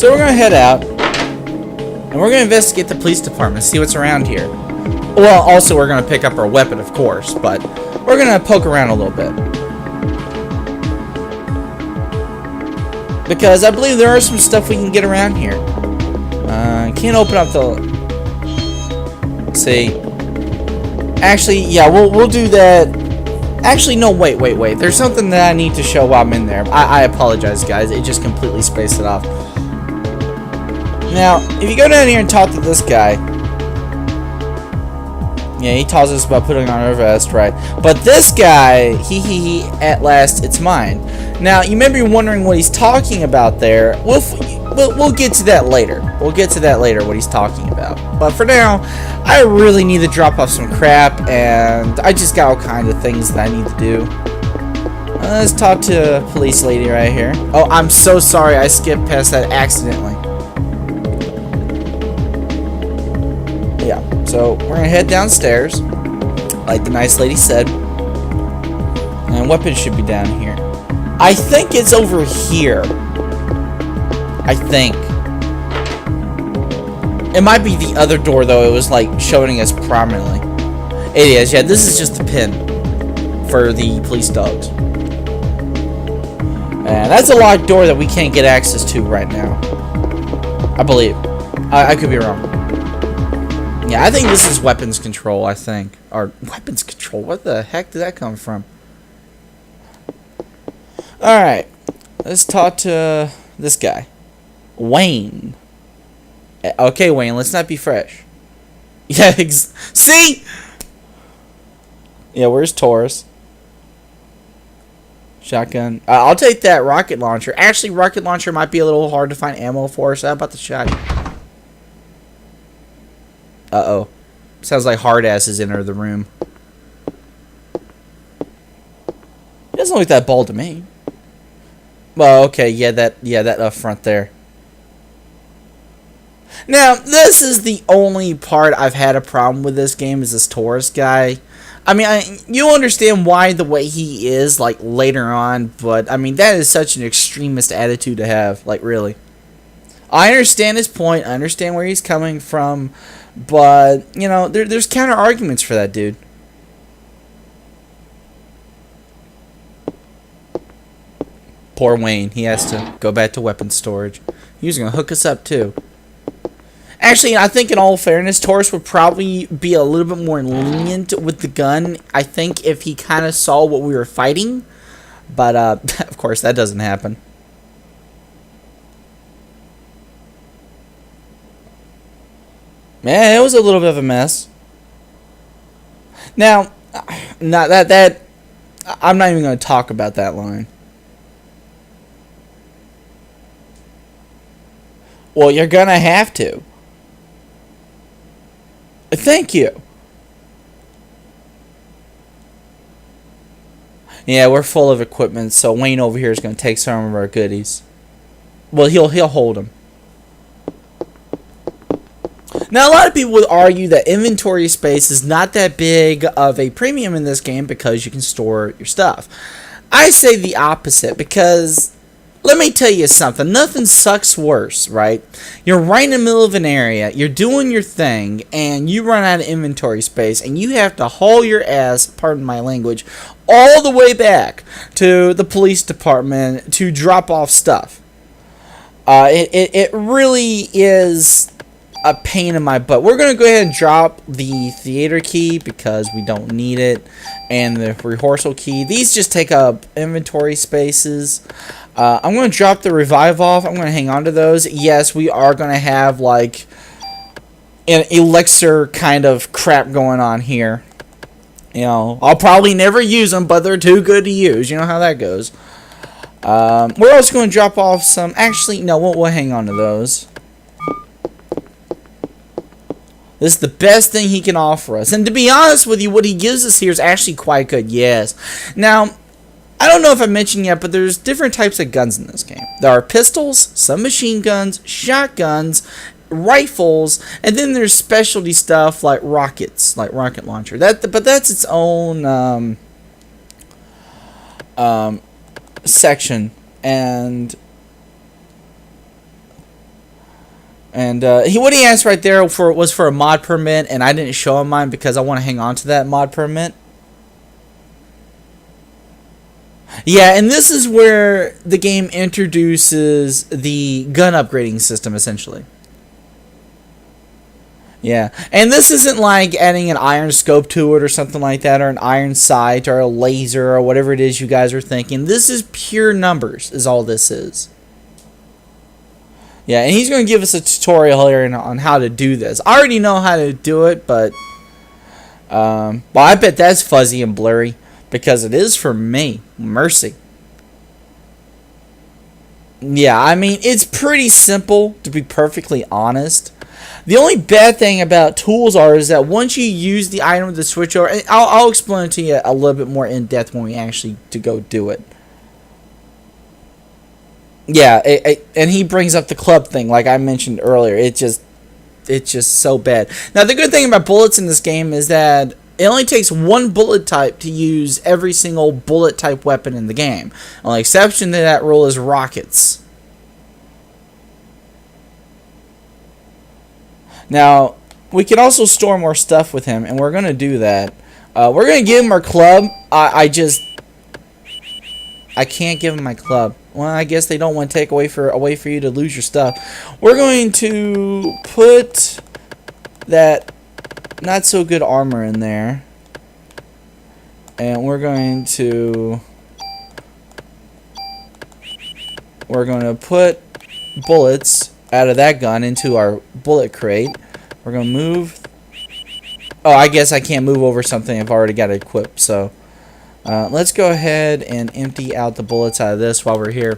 So we're gonna head out, and we're gonna investigate the police department, see what's around here. Well, also we're gonna pick up our weapon, of course, but we're gonna poke around a little bit. Because I believe there are some stuff we can get around here. Can't open up the... Let's see. Actually, yeah, we'll do that. Actually, no, wait. There's something that I need to show while I'm in there. I apologize, guys. It just completely spaced it off. Now, if you go down here and talk to this guy... Yeah, he tells us about putting on our vest, right? But this guy, he, at last, it's mine. Now, you may be wondering what he's talking about there. We'll get to that later. We'll get to that later, what he's talking about. But for now, I really need to drop off some crap, and I just got all kinds of things that I need to do. Let's talk to a police lady right here. Oh, I'm so sorry I skipped past that accidentally. Yeah, so we're gonna head downstairs, like the nice lady said. And weapons should be down here. I think it's over here. I think. It might be the other door, though. It was like showing us prominently. It is, yeah. This is just the pin for the police dogs. And that's a locked door that we can't get access to right now. I believe. I could be wrong. Yeah, I think this is weapons control, I think. Or weapons control. What the heck did that come from? Alright. Let's talk to this guy. Wayne. Okay, Wayne, let's not be fresh. Yeah, see? Yeah, where's Taurus? Shotgun. I'll take that rocket launcher. Actually, rocket launcher might be a little hard to find ammo for, so how about the shotgun? Uh-oh. Sounds like hard asses enter the room. It doesn't look that bold to me. Well, okay, yeah, that up front there. Now, this is the only part I've had a problem with this game, is this Taurus guy. I mean, you understand why the way he is, like, later on, but, I mean, that is such an extremist attitude to have, like, really. I understand his point, I understand where he's coming from, but, you know, there's counter-arguments for that dude. Poor Wayne, he has to go back to weapons storage. He was going to hook us up, too. Actually, I think in all fairness, Taurus would probably be a little bit more lenient with the gun, I think, if he kind of saw what we were fighting. But, of course, that doesn't happen. Man, it was a little bit of a mess. Now, not that I'm not even going to talk about that line. Well, you're going to have to. Thank you. Yeah, we're full of equipment, so Wayne over here is going to take some of our goodies. Well, he'll hold them. Now, a lot of people would argue that inventory space is not that big of a premium in this game because you can store your stuff. I say the opposite, because let me tell you something. Nothing sucks worse, right? You're right in the middle of an area, you're doing your thing, and you run out of inventory space, and you have to haul your ass, pardon my language, all the way back to the police department to drop off stuff. It really is a pain in my butt. We're going to go ahead and drop the theater key because we don't need it, and the rehearsal key. These just take up inventory spaces. I'm going to drop the revive off. I'm going to hang on to those. Yes, we are going to have like an elixir kind of crap going on here. You know, I'll probably never use them, but they're too good to use. You know how that goes. We're also going to drop off some. Actually, no, we'll hang on to those. This is the best thing he can offer us. And to be honest with you, what he gives us here is actually quite good, yes. Now, I don't know if I mentioned yet, but there's different types of guns in this game. There are pistols, some machine guns, shotguns, rifles, and then there's specialty stuff like rockets, like rocket launcher. But that's its own section. And And what he asked right there was for a mod permit, and I didn't show him mine because I want to hang on to that mod permit. Yeah, and this is where the game introduces the gun upgrading system, essentially. Yeah, and this isn't like adding an iron scope to it or something like that, or an iron sight, or a laser, or whatever it is you guys are thinking. This is pure numbers, is all this is. Yeah, and he's going to give us a tutorial here on how to do this. I already know how to do it, but well, I bet that's fuzzy and blurry, because it is for me. Mercy. Yeah, I mean, it's pretty simple, to be perfectly honest. The only bad thing about tools is that once you use the item to switch over, and I'll explain it to you a little bit more in depth when we actually to go do it. Yeah, and he brings up the club thing, like I mentioned earlier. It's just so bad. Now, the good thing about bullets in this game is that it only takes one bullet type to use every single bullet type weapon in the game. The only exception to that rule is rockets. Now, we can also store more stuff with him, and we're going to do that. We're going to give him our club. I can't give him my club. Well, I guess they don't want to take away for you to lose your stuff. We're going to put that not so good armor in there. And we're going to put bullets out of that gun into our bullet crate. We're going to move. Oh, I guess I can't move over something I've already got equipped. So let's go ahead and empty out the bullets out of this while we're here.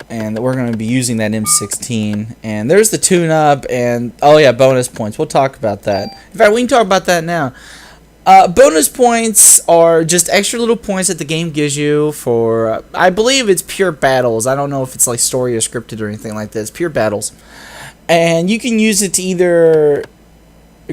And we're going to be using that M16. And there's the tune-up. And, oh yeah, bonus points. We'll talk about that. In fact, we can talk about that now. Bonus points are just extra little points that the game gives you for, I believe it's pure battles. I don't know if it's like story or scripted or anything like this. Pure battles. And you can use it to either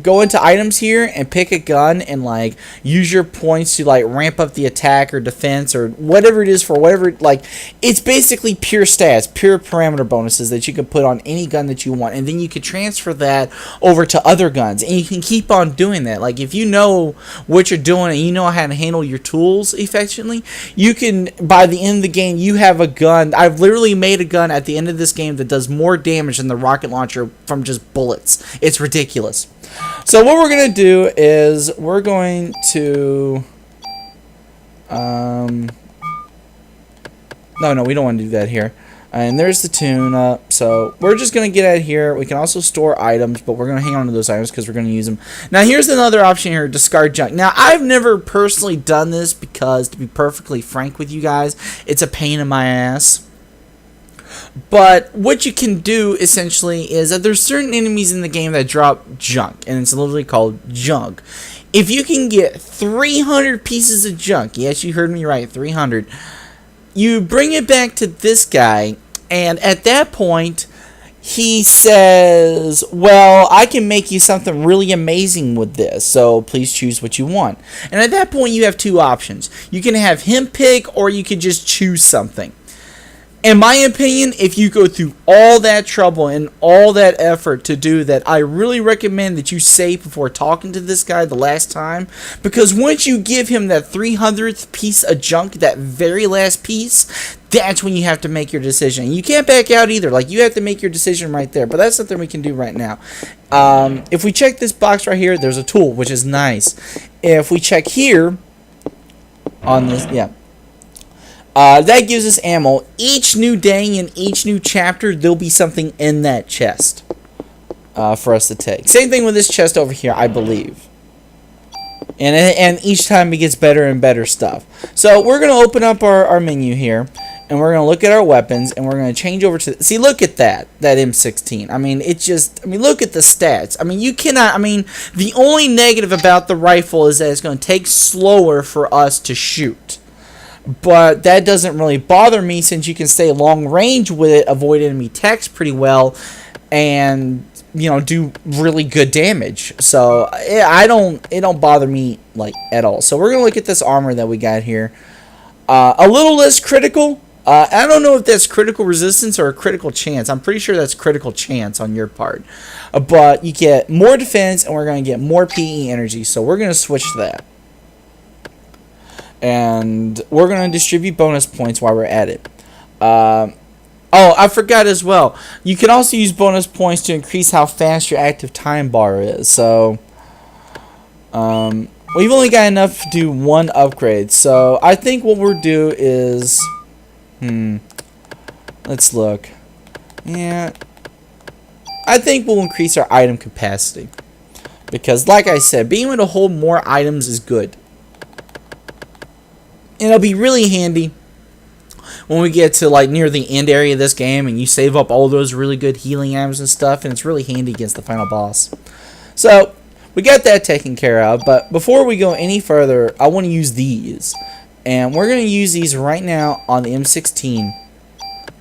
go into items here and pick a gun and like use your points to like ramp up the attack or defense or whatever it is for whatever, like it's basically pure stats, pure parameter bonuses that you can put on any gun that you want, and then you can transfer that over to other guns, and you can keep on doing that. Like if you know what you're doing and you know how to handle your tools effectively, you can, by the end of the game, you have a gun. I've literally made a gun at the end of this game that does more damage than the rocket launcher from just bullets. It's ridiculous. So what we're going to do is we're going to no, we don't want to do that here. And there's the tune-up. So we're just going to get out of here. We can also store items, but we're going to hang on to those items because we're going to use them. Now here's another option here, discard junk. Now I've never personally done this because, to be perfectly frank with you guys, it's a pain in my ass. But what you can do essentially is that there's certain enemies in the game that drop junk, and it's literally called junk. If you can get 300 pieces of junk, yes, you heard me right, 300, you bring it back to this guy, and at that point, he says, well, I can make you something really amazing with this, so please choose what you want. And at that point, you have two options. You can have him pick, or you could just choose something. In my opinion, if you go through all that trouble and all that effort to do that, I really recommend that you save before talking to this guy the last time. Because once you give him that 300th piece of junk, that very last piece, that's when you have to make your decision. You can't back out either. Like, you have to make your decision right there. But that's something we can do right now. If we check this box right here, there's a tool, which is nice. If we check here on this, yeah. That gives us ammo. Each new day and each new chapter, there'll be something in that chest for us to take. Same thing with this chest over here, I believe. And each time it gets better and better stuff. So we're going to open up our menu here, and we're going to look at our weapons, and we're going to change over to... See, look at that M16. I mean, it's just... I mean, look at the stats. I mean, you cannot... I mean, the only negative about the rifle is that it's going to take slower for us to shoot. But that doesn't really bother me since you can stay long range with it, avoid enemy attacks pretty well, and, you know, do really good damage. So it don't bother me like at all. So we're gonna look at this armor that we got here. A little less critical. I don't know if that's critical resistance or a critical chance. I'm pretty sure that's critical chance on your part. But you get more defense, and we're going to get more PE energy. So we're going to switch to that. And we're going to distribute bonus points while we're at it. Oh, I forgot as well. You can also use bonus points to increase how fast your active time bar is. So, we've only got enough to do one upgrade. So, I think what we'll do is... let's look. Yeah. I think we'll increase our item capacity. Because, like I said, being able to hold more items is good. And it'll be really handy when we get to like near the end area of this game and you save up all those really good healing items and stuff, and it's really handy against the final boss. So we got that taken care of, but before we go any further, I want to use these. And we're going to use these right now on the M16.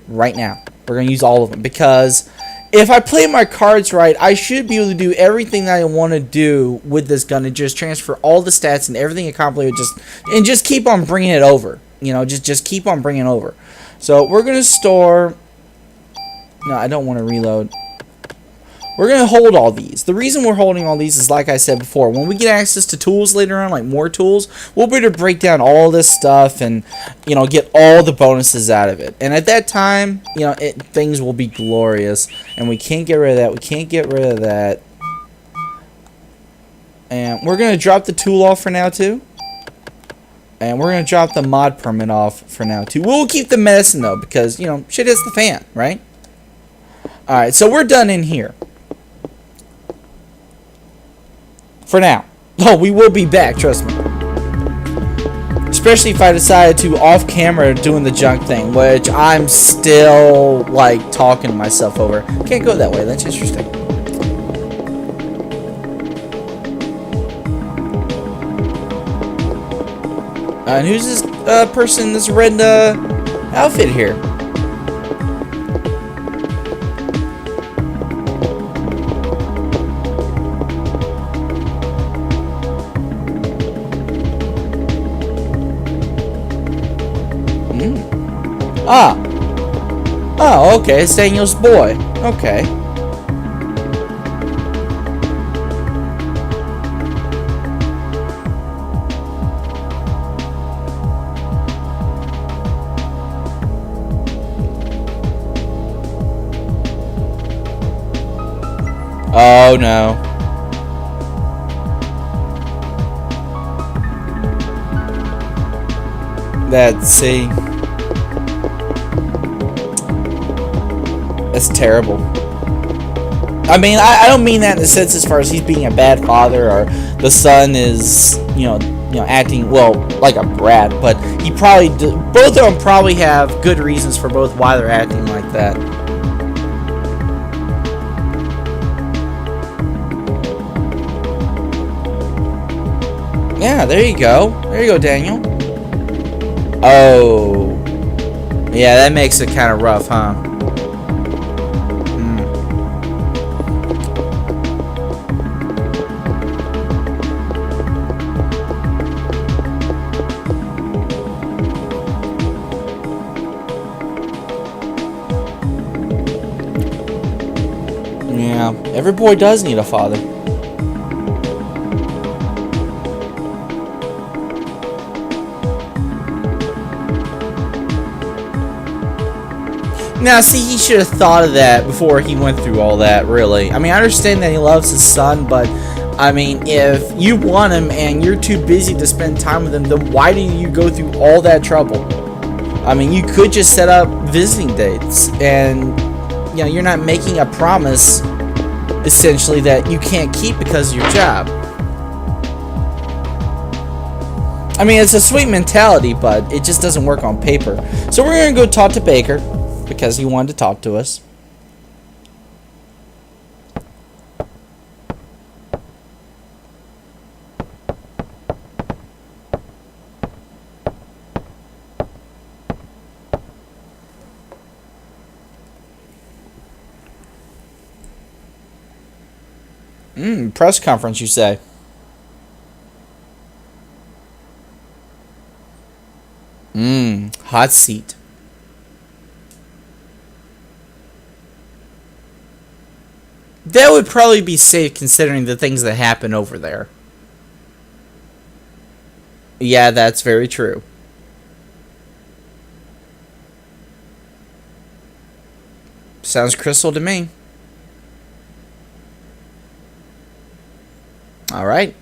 Right now. We're going to use all of them because if I play my cards right, I should be able to do everything that I want to do with this gun and just transfer all the stats and everything accomplished and just keep on bringing it over. You know, just keep on bringing it over. So we're going to store... No, I don't want to reload. We're going to hold all these. The reason we're holding all these is, like I said before, when we get access to tools later on, like more tools, we'll be able to break down all this stuff and, you know, get all the bonuses out of it. And at that time, you know, things will be glorious. And we can't get rid of that. We can't get rid of that. And we're going to drop the tool off for now, too. And we're going to drop the mod permit off for now, too. We'll keep the medicine, though, because, you know, shit hits the fan, right? Alright, so we're done in here. For now. Oh, we will be back, trust me. Especially if I decided to off camera doing the junk thing, which I'm still like talking to myself over. Can't go that way, that's interesting. And who's this person in this red outfit here? Ah. Oh, okay. It's Daniel's boy. Okay. Oh, no. Let's see. That's terrible. I mean, I don't mean that in the sense as far as he's being a bad father or the son is, you know, acting, well, like a brat, but he probably, both of them probably have good reasons for both why they're acting like that. Yeah, there you go. There you go, Daniel. Oh. Yeah, that makes it kind of rough, huh? Yeah, every boy does need a father. Now, see, he should have thought of that before he went through all that, really. I mean, I understand that he loves his son, but, I mean, if you want him and you're too busy to spend time with him, then why do you go through all that trouble? I mean, you could just set up visiting dates, and, you know, you're not making a promise, essentially, that you can't keep because of your job. I mean, it's a sweet mentality, but it just doesn't work on paper. So we're going to go talk to Baker, because he wanted to talk to us. Press conference, you say? Hot seat. that would probably be safe considering the things that happen over there. Yeah, that's very true. Sounds crystal to me. All right.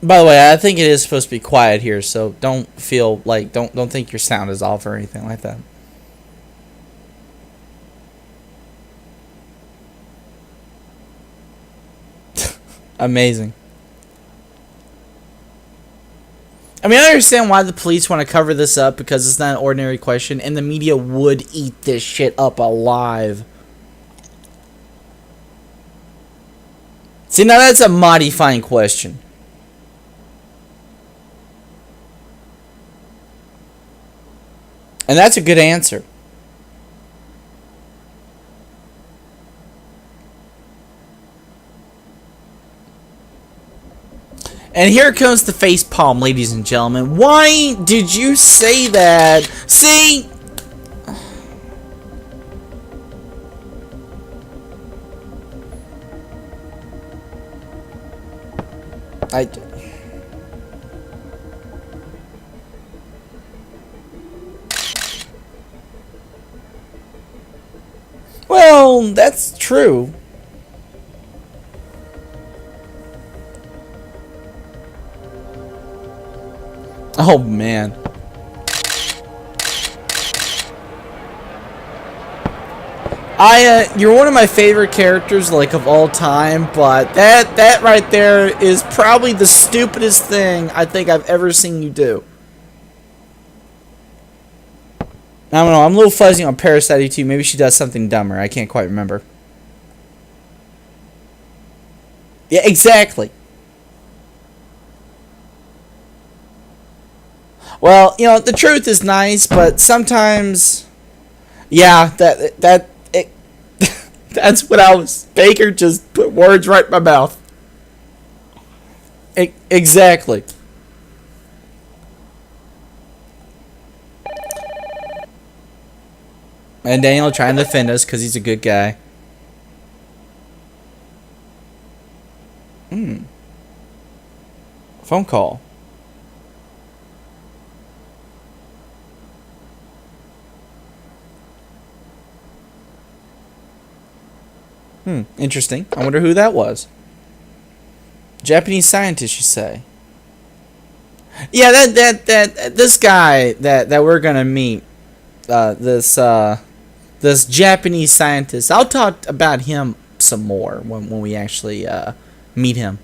By the way, I think it is supposed to be quiet here, so don't feel like don't think your sound is off or anything like that. Amazing. I mean, I understand why the police want to cover this up because it's not an ordinary question, and the media would eat this shit up alive. See, now that's a modifying question. And that's a good answer. And here comes the face palm, ladies and gentlemen. Why did you say that? See? Well, that's true. Oh man. You're one of my favorite characters, like, of all time, but that right there is probably the stupidest thing I think I've ever seen you do. I don't know, I'm a little fuzzy on Parasite too. Maybe she does something dumber. I can't quite remember. Yeah, exactly. Well, you know, the truth is nice, but sometimes, yeah, that's what I was. Baker just put words right in my mouth. Exactly. And Daniel trying to defend us because he's a good guy. Phone call. Interesting. I wonder who that was. Japanese scientist, you say? Yeah, this guy that we're gonna meet, this Japanese scientist. I'll talk about him some more when we actually meet him.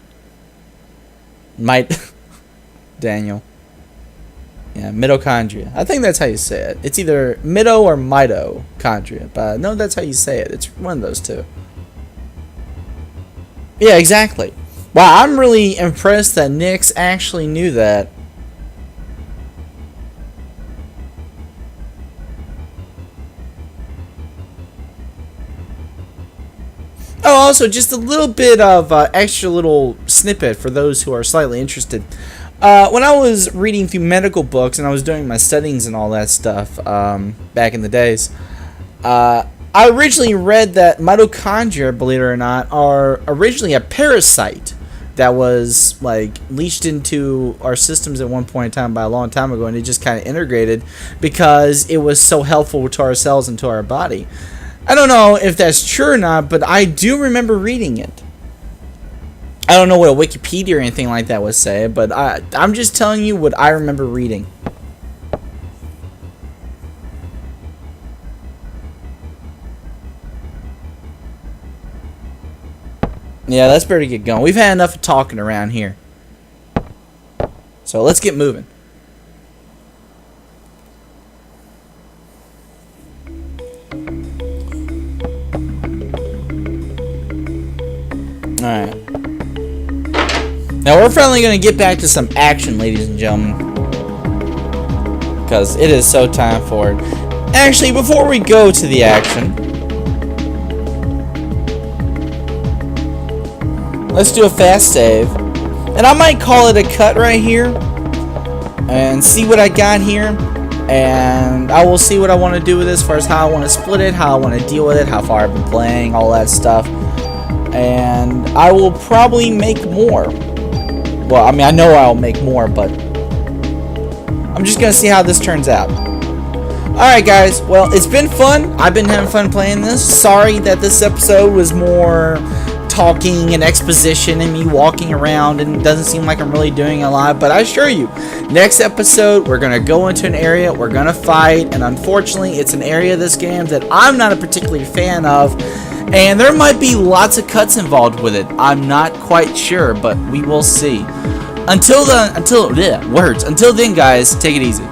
Daniel. Yeah, mitochondria. I think that's how you say it. It's either mito or mitochondria, but no, that's how you say it. It's one of those two. Yeah, exactly. Wow, I'm really impressed that Nix actually knew that. Oh, also, just a little bit of extra little snippet for those who are slightly interested. When I was reading through medical books and I was doing my studies and all that stuff back in the days, I originally read that mitochondria, believe it or not, are originally a parasite that was like leached into our systems at one point in time by a long time ago, and it just kind of integrated because it was so helpful to our cells and to our body. I don't know if that's true or not, but I do remember reading it. I don't know what a Wikipedia or anything like that would say, but I'm just telling you what I remember reading. Yeah, let's better get going. We've had enough of talking around here. So let's get moving. Alright. Now we're finally going to get back to some action, ladies and gentlemen. Because it is so time for it. Actually, before we go to the action, let's do a fast save. And I might call it a cut right here. And see what I got here. And I will see what I want to do with this, as far as how I want to split it, how I want to deal with it, how far I've been playing, all that stuff. And I will probably make more. Well, I mean, I know I'll make more, but I'm just going to see how this turns out. Alright guys, well, it's been fun. I've been having fun playing this. Sorry that this episode was more talking and exposition and me walking around, and it doesn't seem like I'm really doing a lot, but I assure you, next episode we're going to go into an area, we're going to fight, and unfortunately it's an area of this game that I'm not a particular fan of, and there might be lots of cuts involved with it. I'm not quite sure, but we will see. Until then, guys, take it easy.